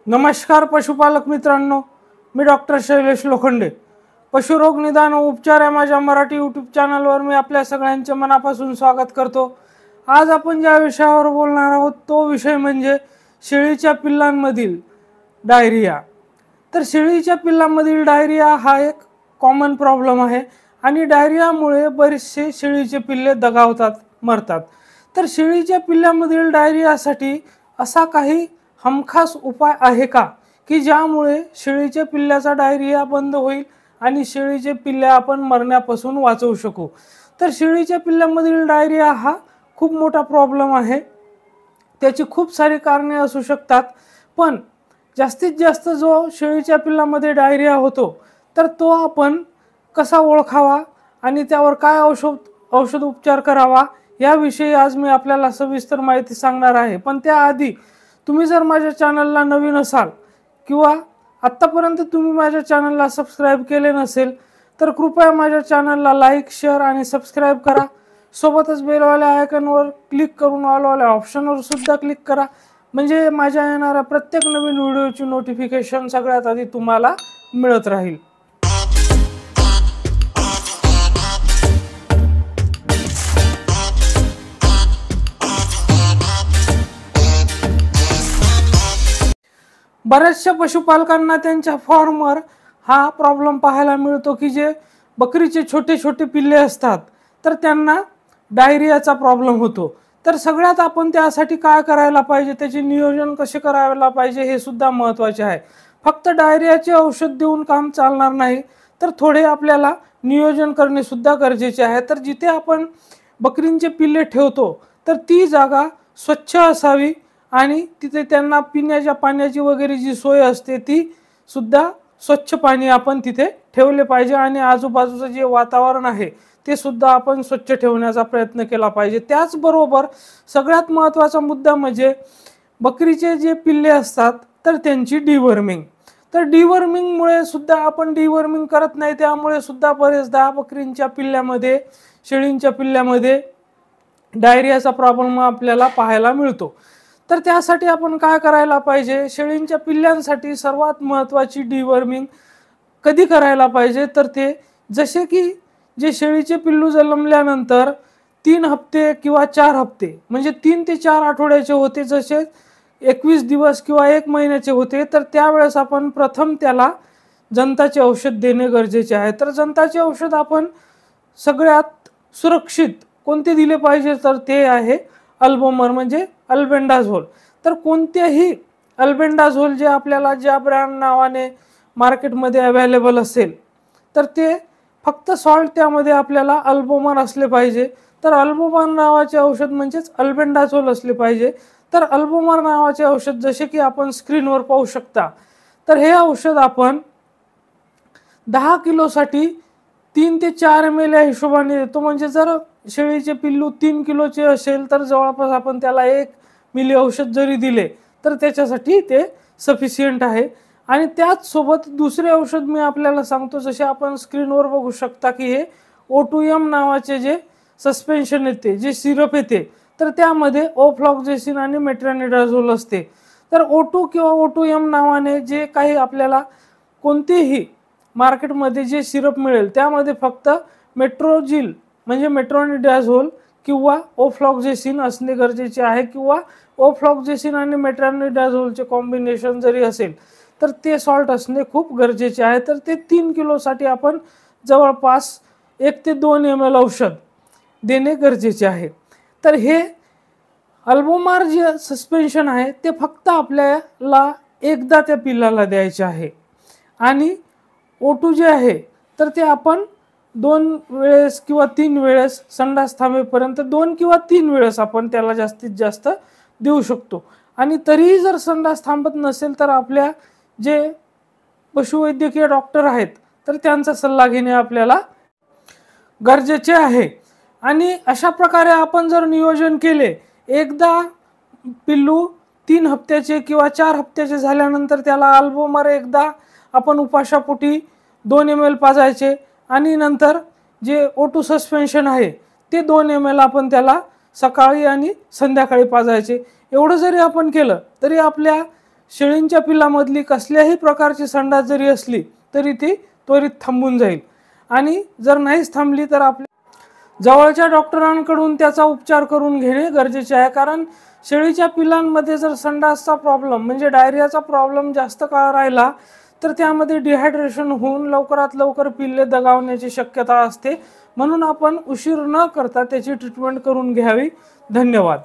नमस्कार पशुपालक मित्रांनो, मी डॉक्टर शैलेश लोखंडे. पशुरोग निदान व उपचार या माझ्या मराठी यूट्यूब चॅनलवर मी आपल्या सगळ्यांचे मनापासून स्वागत करतो. आज आपण ज्या विषयावर बोलणार आहोत तो विषय म्हणजे शेळीच्या पिल्लांमधील डायरिया. तर शेळीच्या पिल्लांमधील डायरिया हा एक कॉमन प्रॉब्लेम आहे आणि डायरियामुळे बरेचसे शेळीचे पिल्ले दगावतात, मरतात. तर शेळीच्या पिल्लांमधील डायरियासाठी असा काही हमखास उपाय आहे का की ज्यामुळे शेळीच्या पिल्ल्याचा डायरिया बंद होईल आणि शेळीचे पिल्ले आपण मरण्यापासून वाचवू शकू? तर शेळीच्या पिल्ल्यामधील डायरिया हा खूप मोठा प्रॉब्लेम आहे. त्याची खूप सारी कारणे असू शकतात, पण जास्तीत जास्त जो शेळीच्या पिल्लामध्ये डायरिया होतो तर तो आपण कसा ओळखावा आणि त्यावर काय औषध उपचार करावा याविषयी आज मी आपल्याला सविस्तर माहिती सांगणार आहे. पण त्याआधी तुम्ही जर माझ्या चॅनलला नवीन असाल किंवा आत्तापर्यंत तुम्ही माझ्या चॅनलला सबस्क्राईब केले नसेल तर कृपया माझ्या चॅनलला लाईक, शेअर आणि सबस्क्राईब करा. सोबतच बेलवाल्या आयकॉनवर क्लिक करून ऑलवाल्या ऑप्शनवर सुद्धा क्लिक करा, म्हणजे माझ्या येणाऱ्या प्रत्येक नवीन व्हिडिओची नोटिफिकेशन सगळ्यात आधी तुम्हाला मिळत राहील. बऱ्याचशा पशुपालकांना त्यांच्या फार्मवर हा प्रॉब्लेम पाहायला मिळतो की जे बकरीचे छोटे छोटे पिल्ले असतात तर त्यांना डायरियाचा प्रॉब्लेम होतो. तर सगळ्यात आपण त्यासाठी काय करायला पाहिजे, त्याचे नियोजन कसे करायला पाहिजे हे सुद्धा महत्त्वाचे आहे. फक्त डायरियाचे औषध देऊन काम चालणार नाही, तर थोडे आपल्याला नियोजन करणे सुद्धा गरजेचे आहे. तर जिथे आपण बकरींचे पिल्ले ठेवतो तर ती जागा स्वच्छ असावी आणि तिथे त्यांना पिण्याच्या पाण्याची वगैरे जी सोय असते ती सुद्धा स्वच्छ पाणी आपण तिथे ठेवले पाहिजे आणि आजूबाजूचं जे वातावरण आहे ते सुद्धा आपण स्वच्छ ठेवण्याचा प्रयत्न केला पाहिजे. त्याचबरोबर सगळ्यात महत्त्वाचा मुद्दा म्हणजे बकरीचे जे पिल्ले असतात तर त्यांची डिवर्मिंग. तर डिवर्मिंगमुळे सुद्धा आपण डिवर्मिंग करत नाही, त्यामुळे सुद्धा बरेचदा बकरींच्या पिल्ल्यामध्ये, शेळींच्या पिल्ल्यामध्ये डायरियाचा प्रॉब्लेम आपल्याला पाहायला मिळतो. तर त्यासाठी आपण काय करायला पाहिजे, शेळींच्या पिल्ल्यांसाठी सर्वात महत्त्वाची डिवर्मिंग कधी करायला पाहिजे तर ते जसे की जे शेळीचे पिल्लू जन्मल्यानंतर 3 हप्ते किंवा 4 हप्ते म्हणजे 3 ते 4 आठवड्याचे होते, जसे 21 दिवस किंवा 1 महिन्याचे होते, तर त्यावेळेस आपण प्रथम त्याला जंताचे औषध देणे गरजेचे आहे. तर जंताचे औषध आपण सगळ्यात सुरक्षित कोणते दिले पाहिजे तर ते आहे अल्बोमर म्हणजे अल्बेंडाझोल. तर कोणतेही अल्बेंडाझोल जे आपल्याला ज्या ब्रँड नावाने मार्केटमध्ये अवेलेबल असेल तर ते फक्त सॉल्ट त्यामध्ये आपल्याला अल्बोमर असले पाहिजे. तर अल्बोमर नावाचे औषध म्हणजेच अल्बेंडाझोल असले पाहिजे. तर अल्बोमर नावाचे औषध जसे की आपण स्क्रीनवर पाहू शकता, तर हे औषध आपण 10 किलोसाठी 3 ते 4 ml या हिशोबाने देतो. म्हणजे जर शेळीचे पिल्लू 3 किलोचे असेल तर जवळपास आपण त्याला 1 मिली औषध जरी दिले तर त्याच्यासाठी ते सफिशियंट आहे. आणि त्याच सोबत दुसरे औषध मी आपल्याला सांगतो, जसे आपण स्क्रीनवर बघू शकता की हे O2M नावाचे जे सस्पेन्शन येते, जे सिरप येते, तर त्यामध्ये ओफ्लॉक्झेसिन आणि मेट्रोनिडाझोल असते. तर O2 किंवा O2M नावाने जे काही आपल्याला कोणतेही मार्केटमध्ये जे सिरप मिळेल त्यामध्ये फक्त मेट्रोजिल म्हणजे मेट्रोनिडाझोल किंवा ओफ्लॉक्झेसिन असणे गरजेचे आहे, किंवा ओफ्लॉक्झेसिन आणि मेट्रोनिडाझोलचे कॉम्बिनेशन जरी असेल तर ते सॉल्ट असणे खूप गरजेचे आहे. तर ते 3 किलोसाठी आपण जवळपास 1 ते 2 ml औषध देणे गरजेचे आहे. तर हे अल्बोमर जे सस्पेन्शन आहे ते फक्त आपल्याला एकदा त्या पिल्लाला द्यायचे आहे आणि O2 जे आहे तर ते आपण 2 वेळेस किंवा 3 वेळेस संडास थांबेपर्यंत 2 किंवा 3 वेळेस आपण त्याला जास्तीत जास्त देऊ शकतो. आणि तरीही जर संडास थांबत नसेल तर आपल्या जे पशुवैद्यकीय डॉक्टर आहेत तर त्यांचा सल्ला घेणे आपल्याला गरजेचे आहे. आणि अशा प्रकारे आपण जर नियोजन केले, एकदा पिल्लू 3 हप्त्याचे किंवा 4 हप्त्याचे झाल्यानंतर त्याला अल्बोमर एकदा आपण उपाशापोटी 2 ml पाजायचे आणि नंतर जे O2 सस्पेन्शन आहे ते 2 ml आपण त्याला सकाळी आणि संध्याकाळी पाजायचे. एवढं जरी आपण केलं तरी आपल्या शेळींच्या पिल्लामधली कसल्याही प्रकारची संडास जरी असली तरी ती त्वरित थांबून जाईल, आणि जर नाहीच थांबली तर आपल्या जवळच्या डॉक्टरांकडून त्याचा उपचार करून घेणे गरजेचे आहे. कारण शेळीच्या पिल्लांमध्ये जर संडासचा प्रॉब्लेम म्हणजे डायरियाचा प्रॉब्लेम जास्त काळ राहिला तर त्यामध्ये डिहायड्रेशन होऊन लवकरात लवकर पिल्ले दगावण्याची शक्यता असते. म्हणून आपण उशीर न करता त्याची ट्रीटमेंट करून घ्यावी. धन्यवाद.